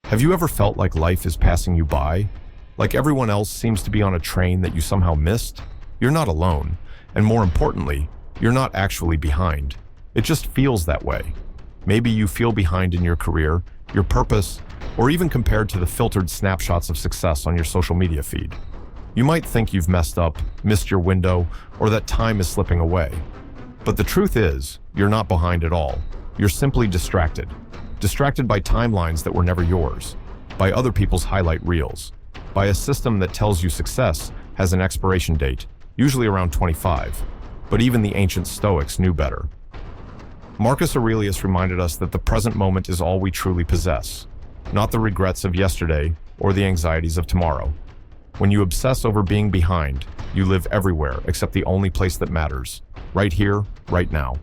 Have you ever felt like life is passing you by? Like everyone else seems to be on a train that you somehow missed? You're not alone, and more importantly, you're not actually behind. It just feels that way. Maybe you feel behind in your career, your purpose, or even compared to the filtered snapshots of success on your social media feed. You might think you've messed up, missed your window, or that time is slipping away. But the truth is, you're not behind at all. You're simply distracted. Distracted by timelines that were never yours, by other people's highlight reels, by a system that tells you success has an expiration date, usually around 25. But even the ancient Stoics knew better. Marcus Aurelius reminded us that the present moment is all we truly possess, not the regrets of yesterday or the anxieties of tomorrow. When you obsess over being behind, you live everywhere except the only place that matters, right here, right now.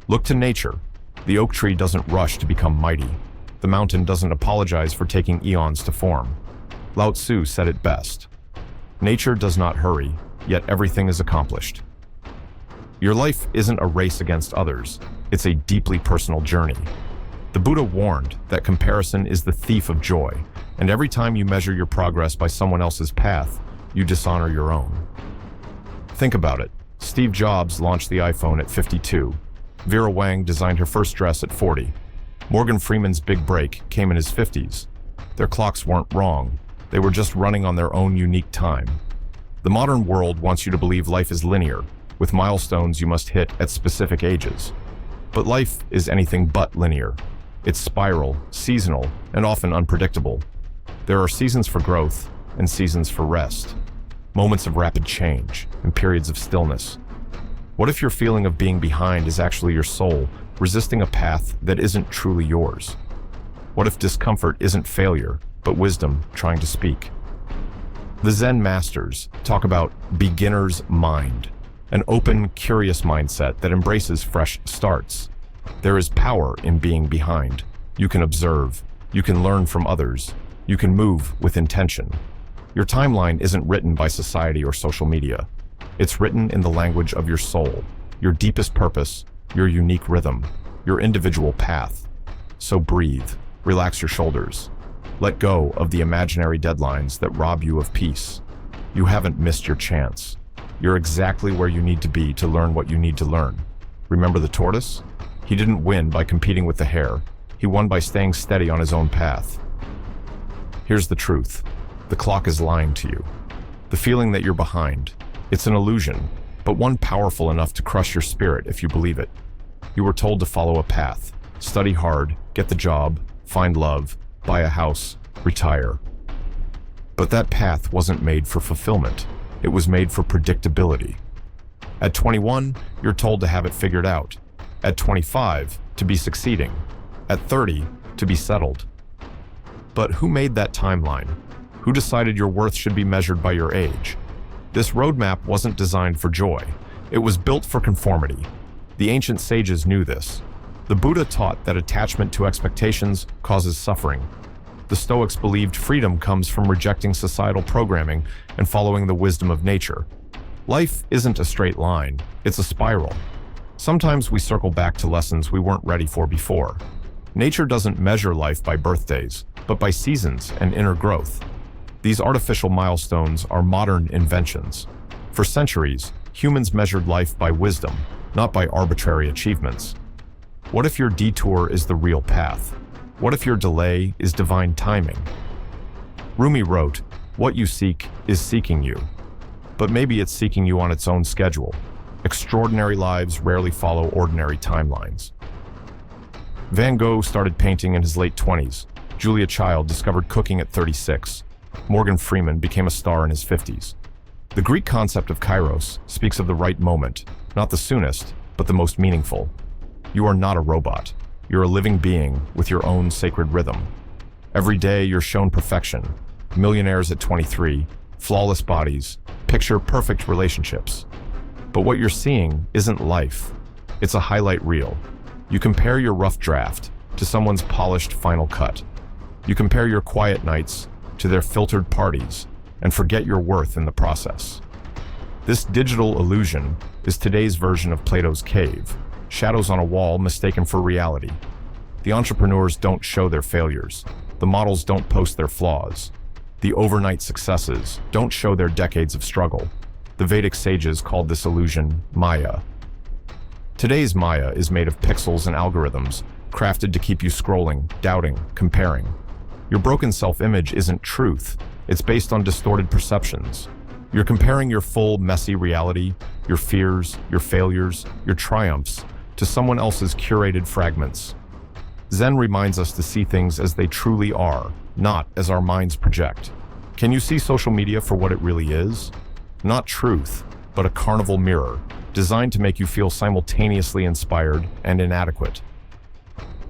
Look to nature. The oak tree doesn't rush to become mighty. The mountain doesn't apologize for taking eons to form. Lao Tzu said it best. Nature does not hurry, yet everything is accomplished. Your life isn't a race against others. It's a deeply personal journey. The Buddha warned that comparison is the thief of joy, and every time you measure your progress by someone else's path, you dishonor your own. Think about it. Steve Jobs launched the iPhone at 52. Vera Wang designed her first dress at 40. Morgan Freeman's big break came in his 50s. Their clocks weren't wrong. They were just running on their own unique time. The modern world wants you to believe life is linear, with milestones you must hit at specific ages. But life is anything but linear. It's spiral, seasonal, and often unpredictable. There are seasons for growth and seasons for rest, moments of rapid change and periods of stillness. What if your feeling of being behind is actually your soul resisting a path that isn't truly yours? What if discomfort isn't failure, but wisdom trying to speak? The Zen masters talk about beginner's mind, an open, curious mindset that embraces fresh starts. There is power in being behind. You can observe, you can learn from others, you can move with intention. Your timeline isn't written by society or social media. It's written in the language of your soul, your deepest purpose, your unique rhythm, your individual path. So breathe, relax your shoulders. Let go of the imaginary deadlines that rob you of peace. You haven't missed your chance. You're exactly where you need to be to learn what you need to learn. Remember the tortoise? He didn't win by competing with the hare. He won by staying steady on his own path. Here's the truth. The clock is lying to you. The feeling that you're behind, it's an illusion, but one powerful enough to crush your spirit if you believe it. You were told to follow a path, study hard, get the job, find love, buy a house, retire. But that path wasn't made for fulfillment. It was made for predictability. At 21, you're told to have it figured out. At 25, to be succeeding. At 30, to be settled. But who made that timeline? Who decided your worth should be measured by your age? This roadmap wasn't designed for joy. It was built for conformity. The ancient sages knew this. The Buddha taught that attachment to expectations causes suffering. The Stoics believed freedom comes from rejecting societal programming and following the wisdom of nature. Life isn't a straight line, it's a spiral. Sometimes we circle back to lessons we weren't ready for before. Nature doesn't measure life by birthdays, but by seasons and inner growth. These artificial milestones are modern inventions. For centuries, humans measured life by wisdom, not by arbitrary achievements. What if your detour is the real path? What if your delay is divine timing? Rumi wrote, "What you seek is seeking you." But maybe it's seeking you on its own schedule. Extraordinary lives rarely follow ordinary timelines. Van Gogh started painting in his late 20s. Julia Child discovered cooking at 36. Morgan Freeman became a star in his 50s. The Greek concept of kairos speaks of the right moment, not the soonest, but the most meaningful. You are not a robot. You're a living being with your own sacred rhythm. Every day you're shown perfection. Millionaires at 23, flawless bodies, picture-perfect relationships. But what you're seeing isn't life. It's a highlight reel. You compare your rough draft to someone's polished final cut. You compare your quiet nights to their filtered parties and forget your worth in the process. This digital illusion is today's version of Plato's cave, shadows on a wall mistaken for reality. The entrepreneurs don't show their failures. The models don't post their flaws. The overnight successes don't show their decades of struggle. The Vedic sages called this illusion Maya. Today's Maya is made of pixels and algorithms, crafted to keep you scrolling, doubting, comparing. Your broken self-image isn't truth. It's based on distorted perceptions. You're comparing your full, messy reality, your fears, your failures, your triumphs, to someone else's curated fragments. Zen reminds us to see things as they truly are, not as our minds project. Can you see social media for what it really is? Not truth, but a carnival mirror, designed to make you feel simultaneously inspired and inadequate.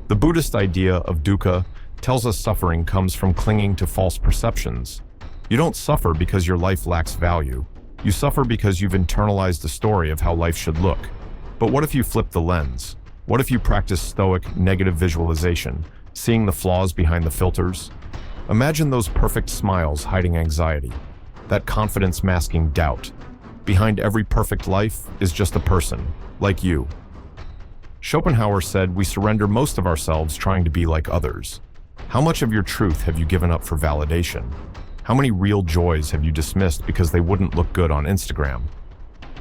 The Buddhist idea of dukkha tells us suffering comes from clinging to false perceptions. You don't suffer because your life lacks value. You suffer because you've internalized a story of how life should look. But what if you flip the lens? What if you practice stoic, negative visualization, seeing the flaws behind the filters? Imagine those perfect smiles hiding anxiety, that confidence masking doubt. Behind every perfect life is just a person, like you. Schopenhauer said we surrender most of ourselves trying to be like others. How much of your truth have you given up for validation? How many real joys have you dismissed because they wouldn't look good on Instagram?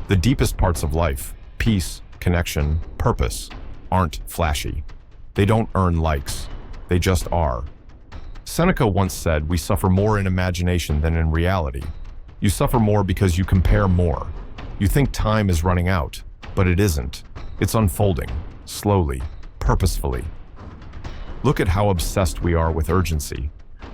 The deepest parts of life, peace, connection, purpose, aren't flashy. They don't earn likes. They just are. Seneca once said we suffer more in imagination than in reality. You suffer more because you compare more. You think time is running out, but it isn't. It's unfolding, slowly, purposefully. Look at how obsessed we are with urgency.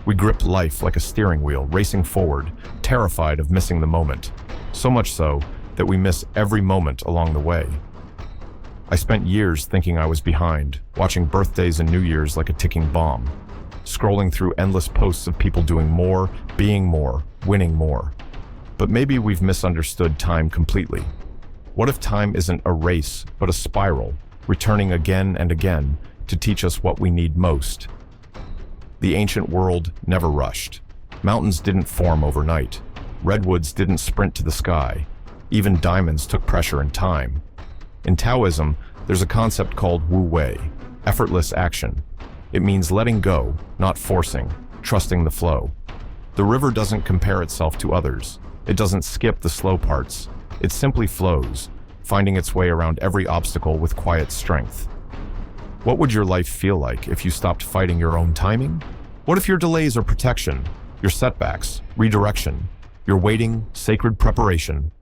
We grip life like a steering wheel, racing forward, terrified of missing the moment. So much so that we miss every moment along the way. I spent years thinking I was behind, watching birthdays and New Year's like a ticking bomb, scrolling through endless posts of people doing more, being more, winning more. But maybe we've misunderstood time completely. What if time isn't a race, but a spiral, returning again and again to teach us what we need most? The ancient world never rushed. Mountains didn't form overnight. Redwoods didn't sprint to the sky. Even diamonds took pressure and time. In Taoism, there's a concept called Wu Wei, effortless action. It means letting go, not forcing, trusting the flow. The river doesn't compare itself to others. It doesn't skip the slow parts. It simply flows, finding its way around every obstacle with quiet strength. What would your life feel like if you stopped fighting your own timing? What if your delays are protection, your setbacks, redirection, your waiting, sacred preparation?